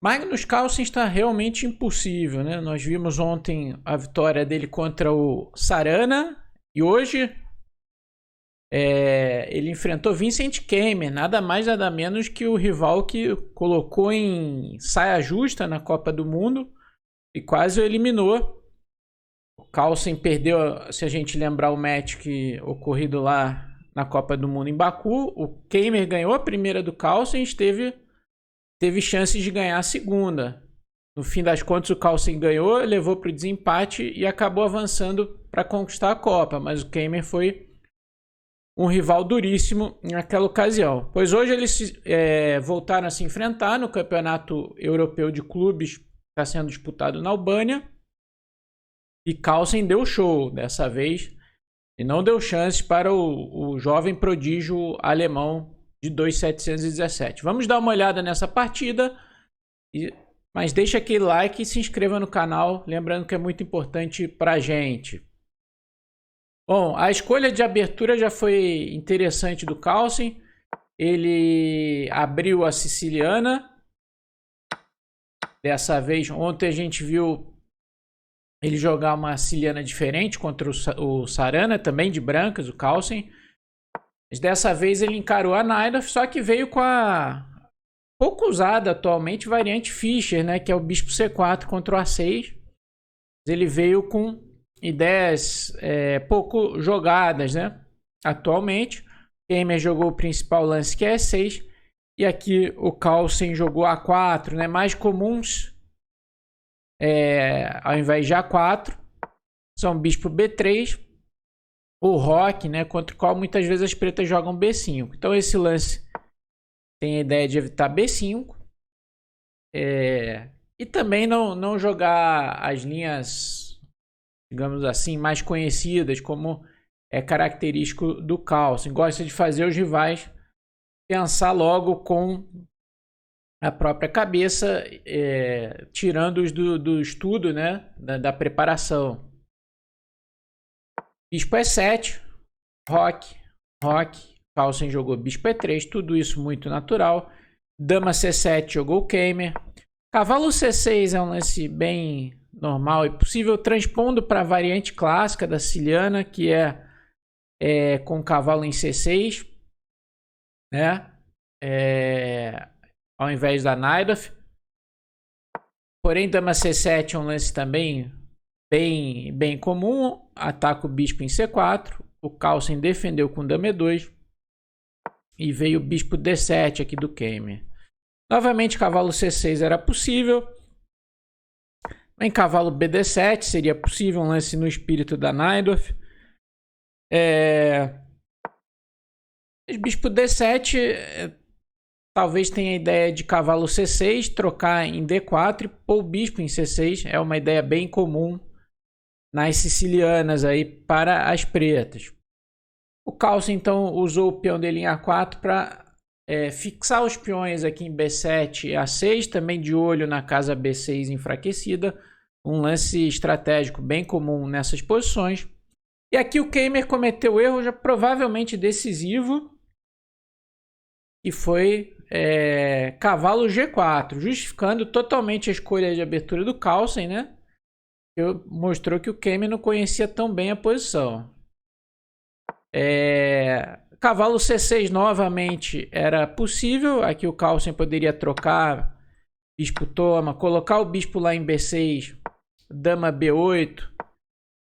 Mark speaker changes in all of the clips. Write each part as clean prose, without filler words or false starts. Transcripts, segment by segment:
Speaker 1: Magnus Carlsen está realmente impossível, né? Nós vimos ontem a vitória dele contra o Sarana e hoje ele enfrentou Vincent Keimer, nada mais nada menos que o rival que colocou em saia justa na Copa do Mundo e quase o eliminou. O Carlsen perdeu, se a gente lembrar o match que ocorrido lá na Copa do Mundo em Baku, o Keimer ganhou a primeira do Carlsen e teve chances de ganhar a segunda. No fim das contas, o Carlsen ganhou, levou para o desempate e acabou avançando para conquistar a Copa. Mas o Keimer foi um rival duríssimo naquela ocasião. Pois hoje eles voltaram a se enfrentar no Campeonato Europeu de Clubes, que está sendo disputado na Albânia. E Carlsen deu show dessa vez e não deu chance para o jovem prodígio alemão de 2.717. Vamos dar uma olhada nessa partida, mas deixa aquele like e se inscreva no canal, lembrando que é muito importante para a gente. Bom, a escolha de abertura já foi interessante do Carlsen. Ele abriu a siciliana. Dessa vez, ontem a gente viu ele jogar uma siciliana diferente contra o Sarana, também de brancas, o Carlsen. Mas dessa vez ele encarou a Najdorf, só que veio com a pouco usada atualmente variante Fischer, né, que é o bispo C4 contra o A6. Ele veio com ideias pouco jogadas, né? Atualmente, Keimer jogou o principal lance que é E6 e aqui o Carlsen jogou A4, né? Mais comuns ao invés de A4 são bispo B3 ou roque, né? Contra o qual muitas vezes as pretas jogam B5. Então esse lance tem a ideia de evitar B5 e também não jogar as linhas, digamos assim, mais conhecidas, como é característico do Carlsen. Gosta de fazer os rivais pensar logo com a própria cabeça, tirando-os do estudo, né, da preparação. Bispo E7, roque, Carlsen jogou bispo E3, tudo isso muito natural. Dama C7 jogou Keimer. Cavalo C6 é um lance bem normal e possível, transpondo para a variante clássica da siciliana, que é com cavalo em C6, né? Ao invés da Najdorf. Porém, Dama C7 é um lance também bem comum. Ataca o bispo em C4. O Carlsen defendeu com Dama E2. E veio o bispo D7 aqui do Keimer. Novamente, cavalo C6 era possível. Em cavalo BD7 seria possível um lance no espírito da Najdorf. Bispo D7 talvez tenha a ideia de cavalo C6, trocar em D4 e pôr o bispo em C6. É uma ideia bem comum nas sicilianas aí para as pretas. O Carlsen então usou o peão dele em A4 para fixar os peões aqui em B7 e A6, também de olho na casa B6 enfraquecida. Um lance estratégico bem comum nessas posições. E aqui o Keimer cometeu o erro já provavelmente decisivo, que foi cavalo G4, justificando totalmente a escolha de abertura do Carlsen, né? Mostrou que o Keimer não conhecia tão bem a posição. Cavalo C6 novamente era possível. Aqui o Carlsen poderia trocar, bispo toma, colocar o bispo lá em B6, dama B8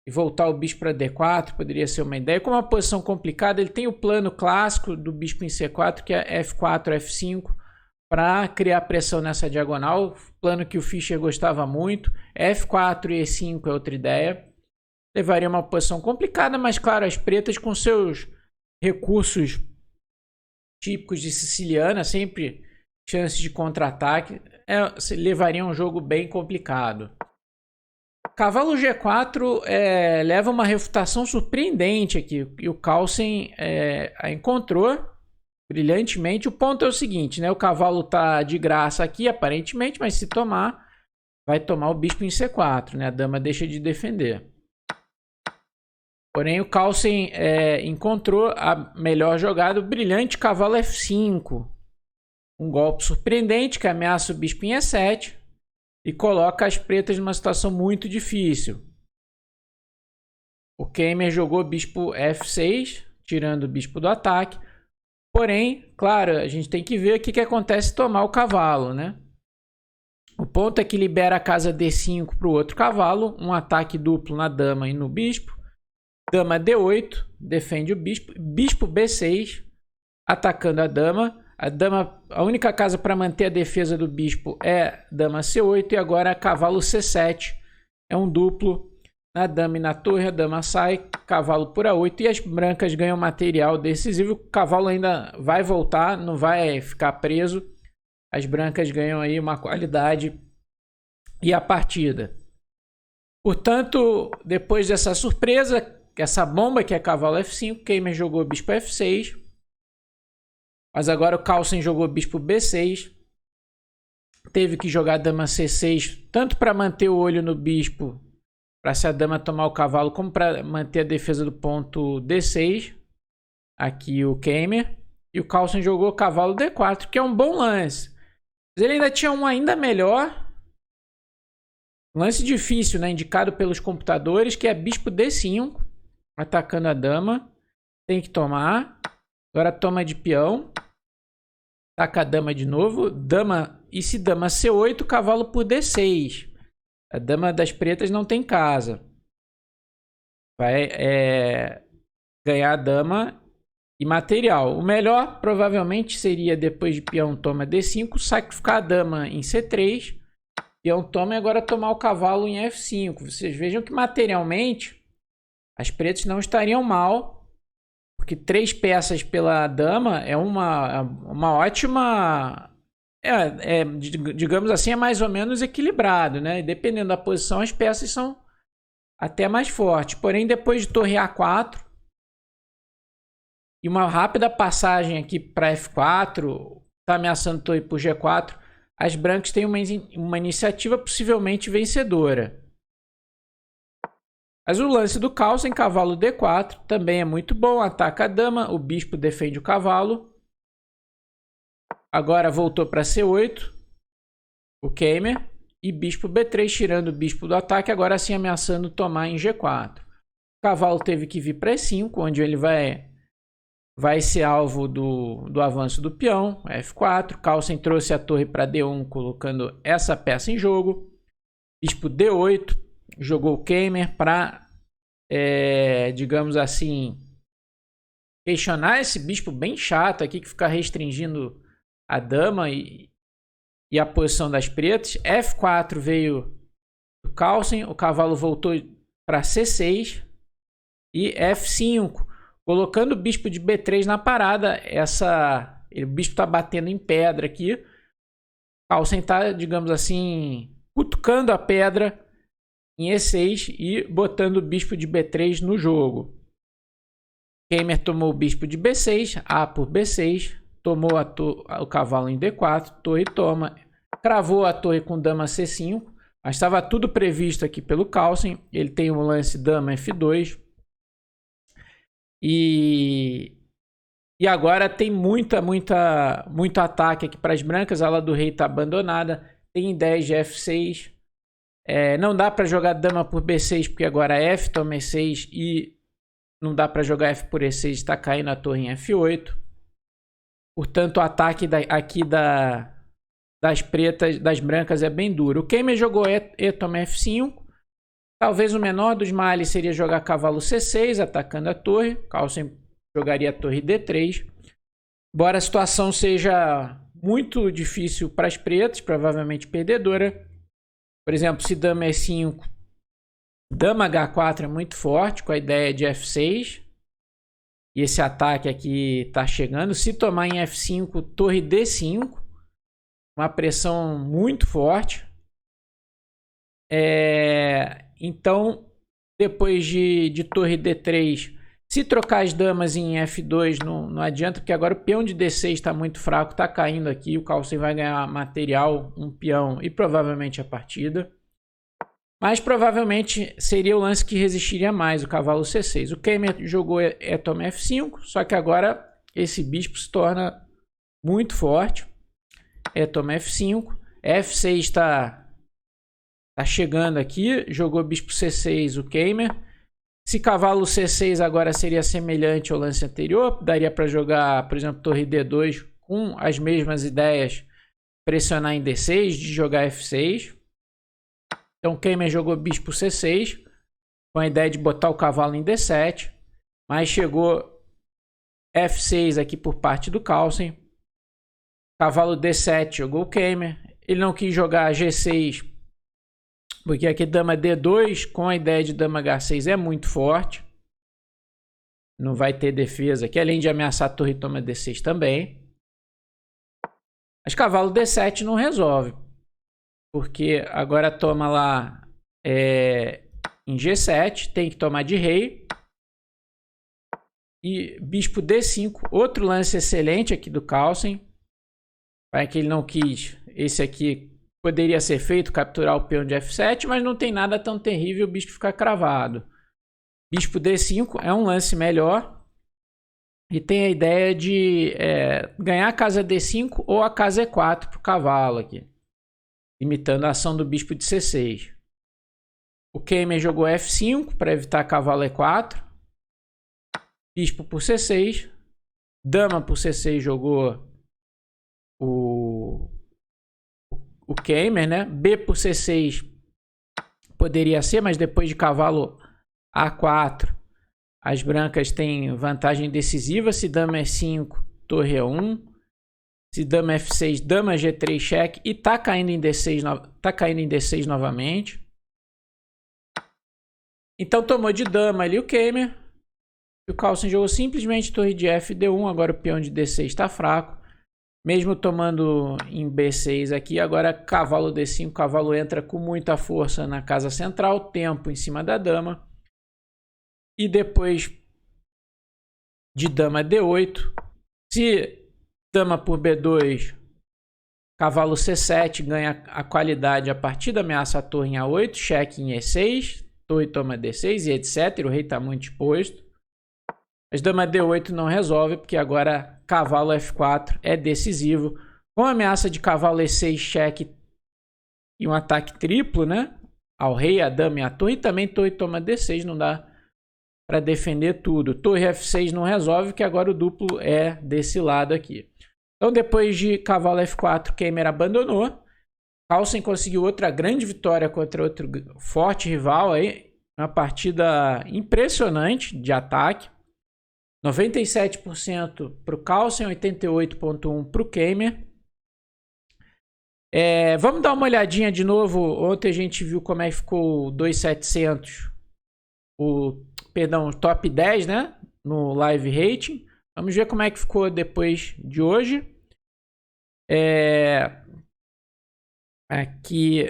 Speaker 1: e voltar o bispo para D4, poderia ser uma ideia. Como é uma posição complicada, ele tem o plano clássico do bispo em C4, que é F4, F5, para criar pressão nessa diagonal, plano que o Fischer gostava muito. F4 e E5 é outra ideia. Levaria uma posição complicada, mas claro, as pretas com seus recursos típicos de siciliana, sempre chance de contra-ataque, levaria um jogo bem complicado. Cavalo G4 leva uma refutação surpreendente aqui, e o Carlsen a encontrou brilhantemente. O ponto é o seguinte, né? O cavalo está de graça aqui, aparentemente, mas se tomar, vai tomar o bispo em C4, né? A dama deixa de defender. Porém, o Carlsen encontrou a melhor jogada, o brilhante cavalo F5. um golpe surpreendente que ameaça o bispo em E7 e coloca as pretas numa situação muito difícil. O Keimer jogou bispo F6, tirando o bispo do ataque. Porém, claro, a gente tem que ver o que acontece se tomar o cavalo, né? O ponto é que libera a casa D5 para o outro cavalo, um ataque duplo na dama e no bispo. Dama D8, defende o bispo. Bispo B6, atacando a dama. A única casa para manter a defesa do bispo é dama C8 e agora cavalo C7. É um duplo na dama e na torre, a dama sai, cavalo por A8 e as brancas ganham material decisivo. O cavalo ainda vai voltar, não vai ficar preso. As brancas ganham aí uma qualidade e a partida. Portanto, depois dessa surpresa, essa bomba que é cavalo F5, Keimer jogou bispo F6. Mas agora o Carlsen jogou bispo B6. Teve que jogar dama C6, tanto para manter o olho no bispo, para se a dama tomar o cavalo, como para manter a defesa do ponto D6. Aqui o Keimer. E o Carlsen jogou cavalo D4, que é um bom lance. Mas ele ainda tinha um ainda melhor. Lance difícil, né? Indicado pelos computadores, que é bispo D5. Atacando a dama. Tem que tomar. Agora toma de peão. Ataca a dama de novo. Dama. E se dama C8, cavalo por D6. A dama das pretas não tem casa. Vai ganhar a dama e material. O melhor provavelmente seria, depois de peão toma D5, sacrificar a dama em C3. Peão toma e agora tomar o cavalo em F5. Vocês vejam que materialmente as pretas não estariam mal. Porque 3 peças pela dama é uma ótima... digamos assim, é mais ou menos equilibrado, né? Dependendo da posição, as peças são até mais fortes. Porém, depois de torre A4 e uma rápida passagem aqui para F4, está ameaçando torre por G4, as brancas têm uma iniciativa possivelmente vencedora. Mas o lance do Carlsen, cavalo D4, também é muito bom. Ataca a dama, o bispo defende o cavalo. Agora voltou para C8, o Keimer, e bispo B3, tirando o bispo do ataque, agora sim ameaçando tomar em G4. O cavalo teve que vir para E5, onde ele vai ser alvo do avanço do peão, F4. Carlsen trouxe a torre para D1, colocando essa peça em jogo. Bispo D8, jogou o Keimer para, digamos assim, questionar esse bispo bem chato aqui, que fica restringindo a dama e a posição das pretas. F4 veio o Carlsen, o cavalo voltou para C6 e F5, colocando o bispo de B3 na parada. O bispo está batendo em pedra aqui. O Carlsen está, digamos assim, cutucando a pedra em E6 e botando o bispo de B3 no jogo. Keimer tomou o bispo de B6, A por B6. Tomou o cavalo em D4, torre toma, cravou a torre com dama C5, mas estava tudo previsto aqui pelo Carlsen. Ele tem o lance dama F2. E agora tem muito ataque aqui para as brancas. A ala do rei está abandonada. Tem 10 de F6. Não dá para jogar dama por B6, porque agora F toma E6 e não dá para jogar F por E6, está caindo a torre em F8. Portanto, o ataque aqui das pretas, das brancas é bem duro. O Keimer jogou E toma F5. Talvez o menor dos males seria jogar cavalo C6, atacando a torre. Carlsen jogaria a torre D3. Embora a situação seja muito difícil para as pretas, provavelmente perdedora. Por exemplo, se dama E5, dama H4 é muito forte, com a ideia de F6. E esse ataque aqui está chegando. Se tomar em F5, torre D5. Uma pressão muito forte. Então, depois de torre D3, se trocar as damas em F2, não adianta, porque agora o peão de D6 está muito fraco, está caindo aqui. O Carlsen vai ganhar material, um peão e provavelmente a partida. Mas provavelmente seria o lance que resistiria mais, o cavalo C6. O Keimer jogou E toma F5, só que agora esse bispo se torna muito forte. toma F5. F6 está chegando aqui. Jogou bispo C6 o Keimer. Se cavalo C6 agora seria semelhante ao lance anterior. Daria para jogar, por exemplo, torre D2 com as mesmas ideias. Pressionar em D6, de jogar F6. Então Keimer jogou bispo C6. Com a ideia de botar o cavalo em D7. Mas chegou F6 aqui por parte do Carlsen. Cavalo D7 jogou o Keimer. Ele não quis jogar G6. Porque aqui dama D2 com a ideia de dama H6 é muito forte. Não vai ter defesa aqui. Além de ameaçar a torre, toma D6 também. Mas cavalo D7 não resolve. Porque agora toma lá em G7. Tem que tomar de rei. E bispo D5. Outro lance excelente aqui do Carlsen. Para que ele não quis. Esse aqui poderia ser feito, capturar o peão de F7. Mas não tem nada tão terrível o bispo ficar cravado. Bispo D5 é um lance melhor. E tem a ideia de ganhar a casa D5 ou a casa E4 para o cavalo aqui. Imitando a ação do bispo de C6. O Keimer jogou F5 para evitar cavalo E4. Bispo por C6. Dama por C6 jogou o Keimer, né? B por C6 poderia ser, mas depois de cavalo A4, as brancas têm vantagem decisiva. Se dama E5, torre E1. Se dama F6, dama G3, cheque. E tá caindo em D6, novamente. Então tomou de dama ali o Keimer. E o Carlsen jogou simplesmente torre de F, D1. Agora o peão de D6 está fraco. Mesmo tomando em B6 aqui, agora cavalo D5. O cavalo entra com muita força na casa central. Tempo em cima da dama. E depois de dama D8. Se dama por B2, cavalo C7 ganha a qualidade a partir da ameaça à torre em A8. Cheque em E6. Torre toma D6 e etc. O rei está muito exposto. Mas dama D8 não resolve, porque agora cavalo F4 é decisivo. Com a ameaça de cavalo E6, cheque e um ataque triplo, né? Ao rei, a dama e a torre. E também torre toma D6, não dá para defender tudo. Torre F6 não resolve, que agora o duplo é desse lado aqui. Então depois de cavalo F4, Keimer abandonou. Carlsen conseguiu outra grande vitória contra outro forte rival aí. Uma partida impressionante de ataque. 97% para o Carlsen, 88,1% para o Keimer. Vamos dar uma olhadinha de novo. Ontem a gente viu como é que ficou o 2.700. O top 10, né? No live rating. Vamos ver como é que ficou depois de hoje. Aqui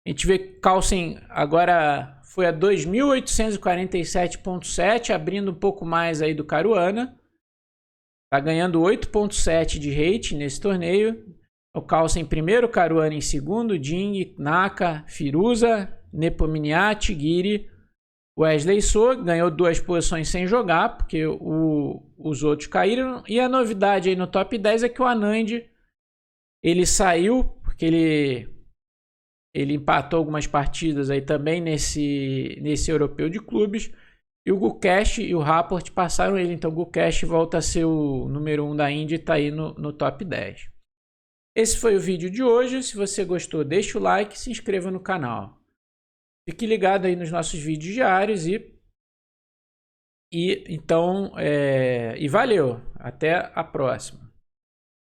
Speaker 1: a gente vê que Carlsen agora foi a 2.847,7, abrindo um pouco mais aí do Caruana. Tá ganhando 8,7 de rating nesse torneio. O Carlsen em primeiro, Caruana em segundo, Ding, Naka, Firuza, Nepomniachtchi, Giri, Wesley So. Ganhou 2 posições sem jogar, porque os outros caíram. E a novidade aí no top 10 é que o Anand, ele saiu, porque ele empatou algumas partidas aí também nesse europeu de clubes. E o Gukesh e o Rapport passaram ele. Então o Gukesh volta a ser o número 1 da Índia e está aí no top 10. Esse foi o vídeo de hoje. Se você gostou, deixa o like e se inscreva no canal. Fique ligado aí nos nossos vídeos diários e valeu. Até a próxima.